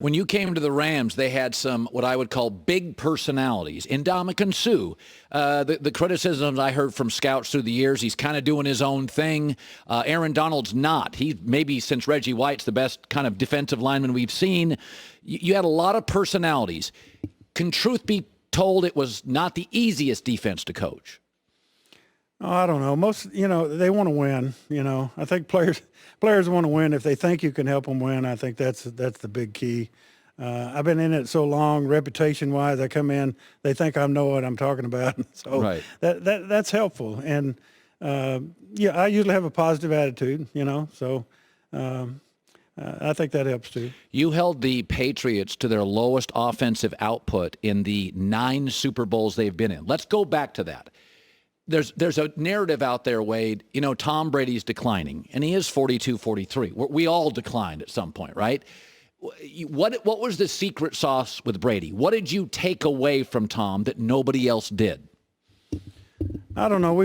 When you came to the Rams, they had some what I would call big personalities. Ndamukong Suh, the criticisms I heard from scouts through the years, he's kind of doing his own thing. Aaron Donald's not. He maybe since Reggie White's the best kind of defensive lineman we've seen. You had a lot of personalities. Can truth be told, it was not the easiest defense to coach? Oh, I don't know. Most, they want to win. I think players want to win if they think you can help them win. I think that's the big key. I've been in it so long, reputation-wise. I come in, they think I know what I'm talking about. So right. that's helpful. And I usually have a positive attitude. So I think that helps too. You held the Patriots to their lowest offensive output in the 9 Super Bowls they've been in. Let's go back to that. There's a narrative out there, Wade, Tom Brady's declining, and he is 42, 43. We all declined at some point, right? What was the secret sauce with Brady? What did you take away from Tom that nobody else did? I don't know.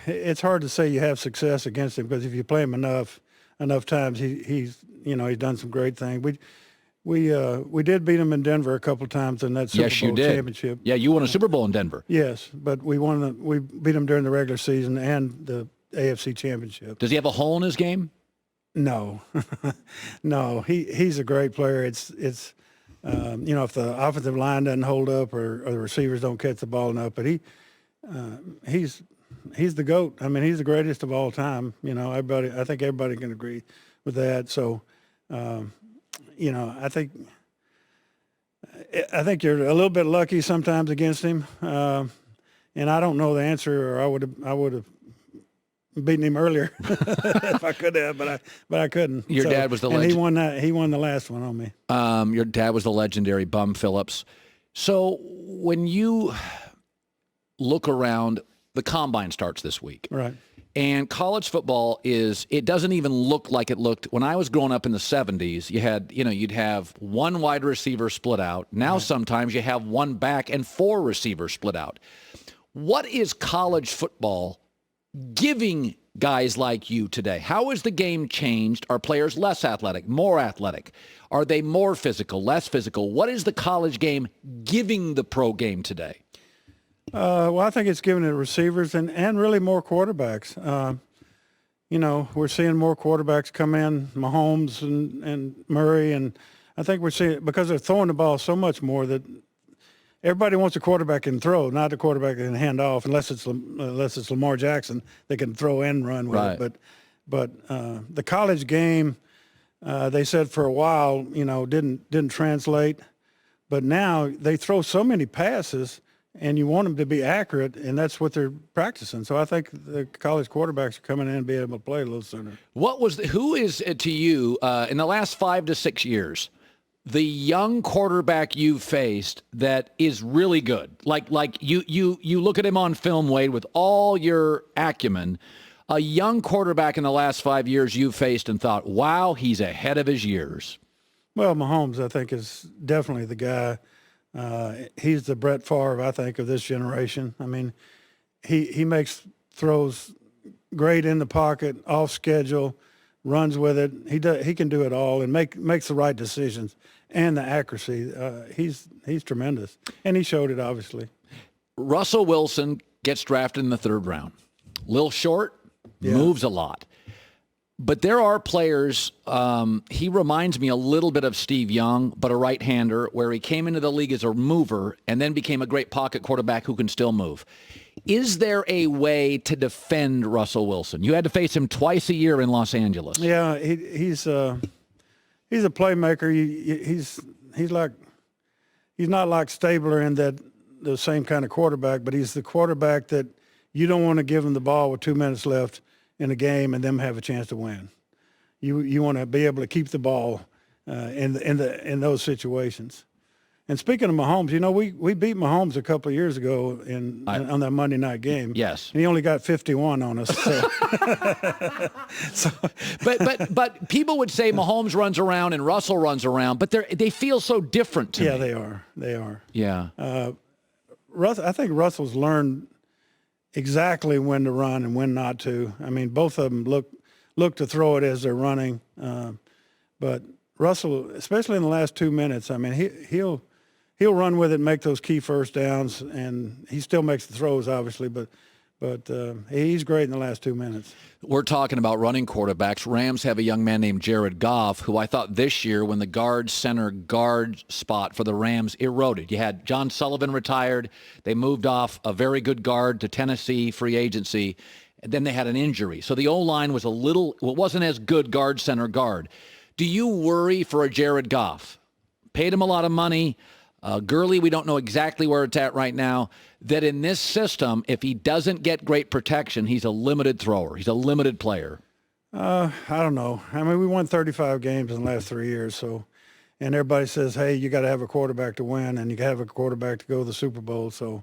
It's hard to say you have success against him because if you play him enough times, he's done some great things. We did beat them in Denver a couple of times in that Super Bowl championship. Yeah, you won a Super Bowl in Denver. Yes, but we beat them during the regular season and the AFC championship. Does he have a hole in his game? No, no. He's a great player. It's if the offensive line doesn't hold up or the receivers don't catch the ball enough, but he's the GOAT. I mean, he's the greatest of all time. I think everybody can agree with that. So. I think you're a little bit lucky sometimes against him, and I don't know the answer, or I would have beaten him earlier if I could have, but I couldn't. Your dad was the legend. And he won the last one on me. Your dad was the legendary Bum Phillips. So when you look around, the combine starts this week, right? And college football it doesn't even look like it looked when I was growing up in the 70s. You'd have one wide receiver split out. Now sometimes you have one back and 4 receivers split out. What is college football giving guys like you today? How has the game changed? Are players less athletic, more athletic? Are they more physical, less physical? What is the college game giving the pro game today? Well, I think it's giving it receivers and really more quarterbacks. We're seeing more quarterbacks come in, Mahomes and Murray, and I think we're seeing because they're throwing the ball so much more that everybody wants a quarterback can throw, not a quarterback that can hand off, unless it's Lamar Jackson that can throw and run with it. But the college game, they said for a while, didn't translate, but now they throw so many passes. And you want them to be accurate, and that's what they're practicing. So I think the college quarterbacks are coming in and being able to play a little sooner. Who is to you in the last 5 to 6 years the young quarterback you've faced that is really good? Like you look at him on film, Wade, with all your acumen. A young quarterback in the last 5 years you've faced and thought, wow, he's ahead of his years. Well, Mahomes, I think, is definitely the guy. He's the Brett Favre, I think, of this generation. I mean, he makes throws great in the pocket, off schedule, runs with it. He can do it all and makes the right decisions and the accuracy. He's tremendous, and he showed it obviously. Russell Wilson gets drafted in the 3rd round. Little short, moves a lot. But there are players, he reminds me a little bit of Steve Young, but a right-hander, where he came into the league as a mover and then became a great pocket quarterback who can still move. Is there a way to defend Russell Wilson? You had to face him twice a year in Los Angeles. Yeah, he's a playmaker. He's not like Stabler in that the same kind of quarterback, but he's the quarterback that you don't want to give him the ball with 2 minutes left in a game and them have a chance to win. You want to be able to keep the ball in those situations. And speaking of Mahomes, we beat Mahomes a couple of years ago on that Monday night game. Yes, and he only got 51 on us. So. But people would say Mahomes runs around and Russell runs around, but they feel so different to me. Yeah, they are. Yeah. I think Russell's learned exactly when to run and when not to. I mean, both of them look to throw it as they're running, but Russell, especially in the last 2 minutes, I mean, he'll run with it and make those key first downs, and he still makes the throws, obviously, but he's great in the last 2 minutes. We're talking about running quarterbacks. Rams have a young man named Jared Goff, who I thought this year, when the guard spot for the Rams eroded. You had John Sullivan retired. They moved off a very good guard to Tennessee free agency. And then they had an injury. So the O-line was wasn't as good guard. Do you worry for a Jared Goff? Paid him a lot of money. Gurley, we don't know exactly where it's at right now, that in this system, if he doesn't get great protection, he's a limited thrower. He's a limited player. I don't know. I mean, we won 35 games in the last 3 years, and everybody says, hey, you got to have a quarterback to win, and you got to have a quarterback to go to the Super Bowl. So,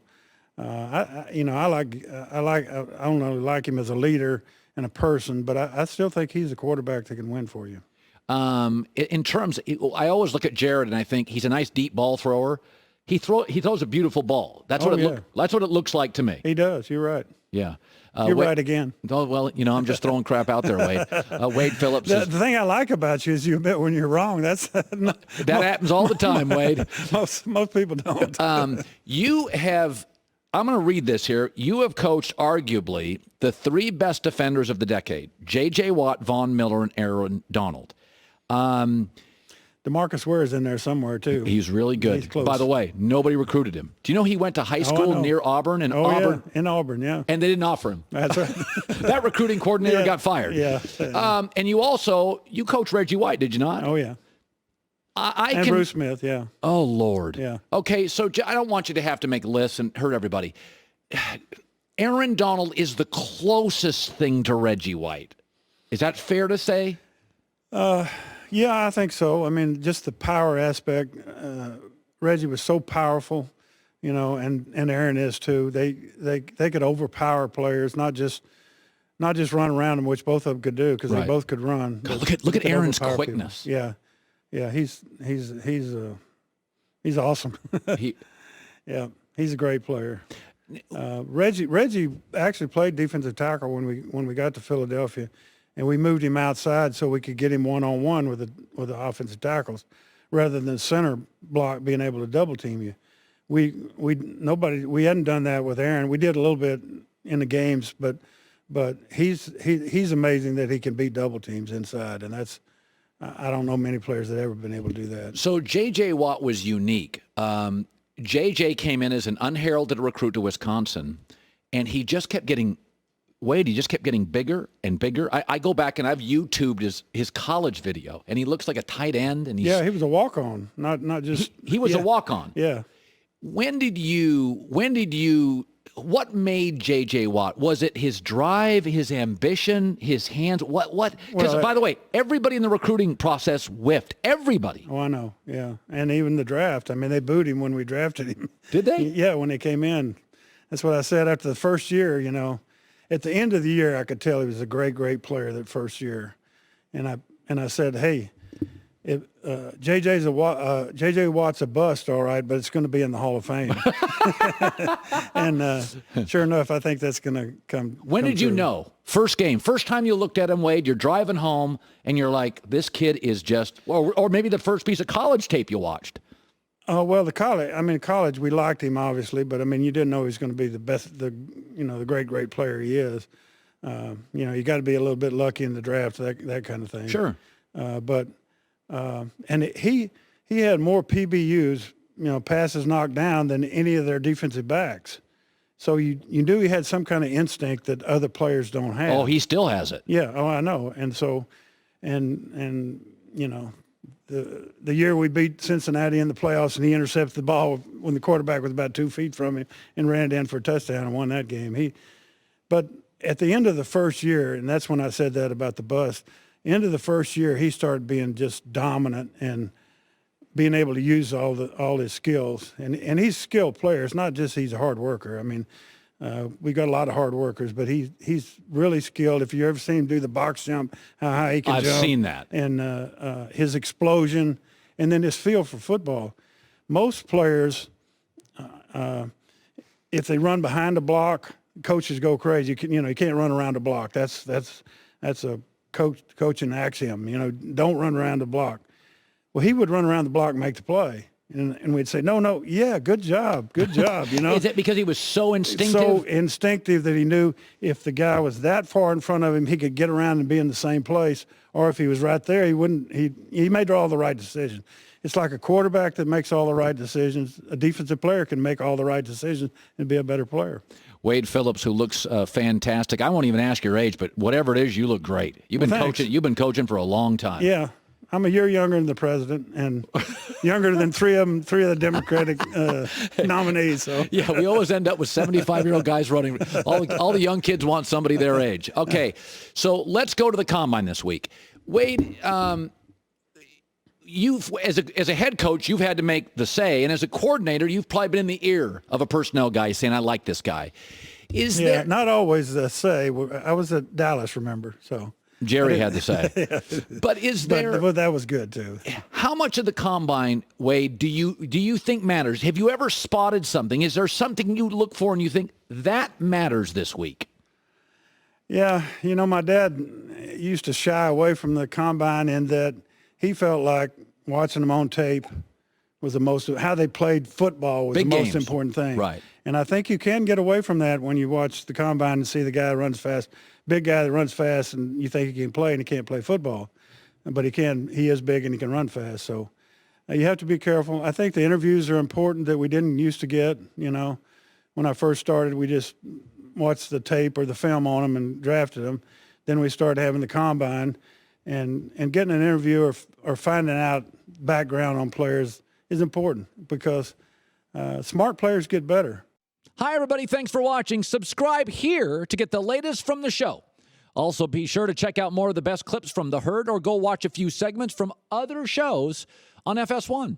I don't know, like him as a leader and a person, but I still think he's a quarterback that can win for you. In terms, I always look at Jared and I think he's a nice deep ball thrower. He throws a beautiful ball. That's what it looks like to me. He does. You're right. Yeah. You're right again. Oh, well, I'm just throwing crap out there, Wade. Wade Phillips. The thing I like about you is you admit when you're wrong. That happens all the time, Wade. Most people don't. You have. I'm going to read this here. You have coached arguably the 3 best defenders of the decade: J.J. Watt, Von Miller, and Aaron Donald. DeMarcus Ware's in there somewhere too. He's really good. He's close. By the way, nobody recruited him. Do you know he went to high school near Auburn? And Auburn, yeah. In Auburn, yeah. And they didn't offer him. That's right. That recruiting coordinator got fired. Yeah. And you coached Reggie White, did you not? Oh yeah. And Bruce Smith, yeah. Oh Lord. Yeah. Okay, so I don't want you to have to make lists and hurt everybody. Aaron Donald is the closest thing to Reggie White. Is that fair to say? Yeah, I think so. I mean, just the power aspect. Reggie was so powerful, and Aaron is too. They could overpower players, not just run around them, which both of them could do because they both could run. God, look at Aaron's quickness. People. Yeah, he's awesome. Yeah, he's a great player. Reggie actually played defensive tackle when we got to Philadelphia. And we moved him outside so we could get him one-on-one with the offensive tackles, rather than center block being able to double team you. We hadn't done that with Aaron. We did a little bit in the games, but he's amazing that he can beat double teams inside, and that's I don't know many players that have ever been able to do that. So J.J. Watt was unique. J.J. came in as an unheralded recruit to Wisconsin, and he just kept getting. Wade, he just kept getting bigger and bigger. I go back and I've YouTubed his college video, and he looks like a tight end. And he was a walk-on, not just. He was a walk-on. Yeah. What made J.J. Watt? Was it his drive, his ambition, his hands? What? Because, by the way, everybody in the recruiting process whiffed. Everybody. Oh, I know. Yeah. And even the draft. I mean, they booed him when we drafted him. Did they? Yeah, when he came in. That's what I said after the first year, At the end of the year, I could tell he was a great, great player that first year, and I said, "Hey, J.J. Watt's a bust, all right, but it's going to be in the Hall of Fame." And sure enough, I think that's going to come. When did you know? First game, first time you looked at him, Wade. You're driving home, and you're like, "This kid is just," or maybe the first piece of college tape you watched. Oh, well, college, we liked him, obviously, but, you didn't know he was going to be the best, the great, great player he is. You got to be a little bit lucky in the draft, that kind of thing. Sure. He had more PBUs, passes knocked down than any of their defensive backs. So you knew he had some kind of instinct that other players don't have. Oh, he still has it. Yeah. Oh, I know. And so, the year we beat Cincinnati in the playoffs and he intercepted the ball when the quarterback was about 2 feet from him and ran it in for a touchdown and won that game. But at the end of the first year, and that's when I said that about the bust, end of the first year, he started being just dominant and being able to use all his skills. And he's a skilled player. It's not just he's a hard worker. We got a lot of hard workers, but he's really skilled. If you ever seen him do the box jump, how high he can jump. I've seen that. And his explosion, and then his feel for football. Most players, if they run behind the block, coaches go crazy. You can't run around the block. That's a coaching axiom. Don't run around the block. Well, he would run around the block and make the play. And we'd say, no, yeah, good job, you know. Is it because he was so instinctive? So instinctive that he knew if the guy was that far in front of him, he could get around and be in the same place. Or if he was right there, he may draw the right decision. It's like a quarterback that makes all the right decisions. A defensive player can make all the right decisions and be a better player. Wade Phillips, who looks fantastic. I won't even ask your age, but whatever it is, you look great. You've been coaching for a long time. Yeah. I'm a year younger than the president and younger than three of the Democratic nominees. So yeah, we always end up with 75-year-old guys running. All the young kids want somebody their age. Okay, so let's go to the combine this week. Wade, you've as a head coach, you've had to make the say, and as a coordinator, you've probably been in the ear of a personnel guy saying, "I like this guy." There not always the say. I was at Dallas, remember? So. Jerry had to say. Yeah. But But that was good, too. How much of the combine, Wade, do you think matters? Have you ever spotted something? Is there something you look for and you think that matters this week? Yeah, my dad used to shy away from the combine in that he felt like watching them on tape was how they played football was the most important thing. Right. And I think you can get away from that when you watch the combine and see the guy runs fast, big guy that runs fast, and you think he can play and he can't play football. But he can. He is big and he can run fast. So you have to be careful. I think the interviews are important that we didn't used to get. When I first started, we just watched the tape or the film on them and drafted them. Then we started having the combine. And getting an interview or finding out background on players is important because smart players get better. Hi, everybody. Thanks for watching. Subscribe here to get the latest from the show. Also, be sure to check out more of the best clips from The Herd or go watch a few segments from other shows on FS1.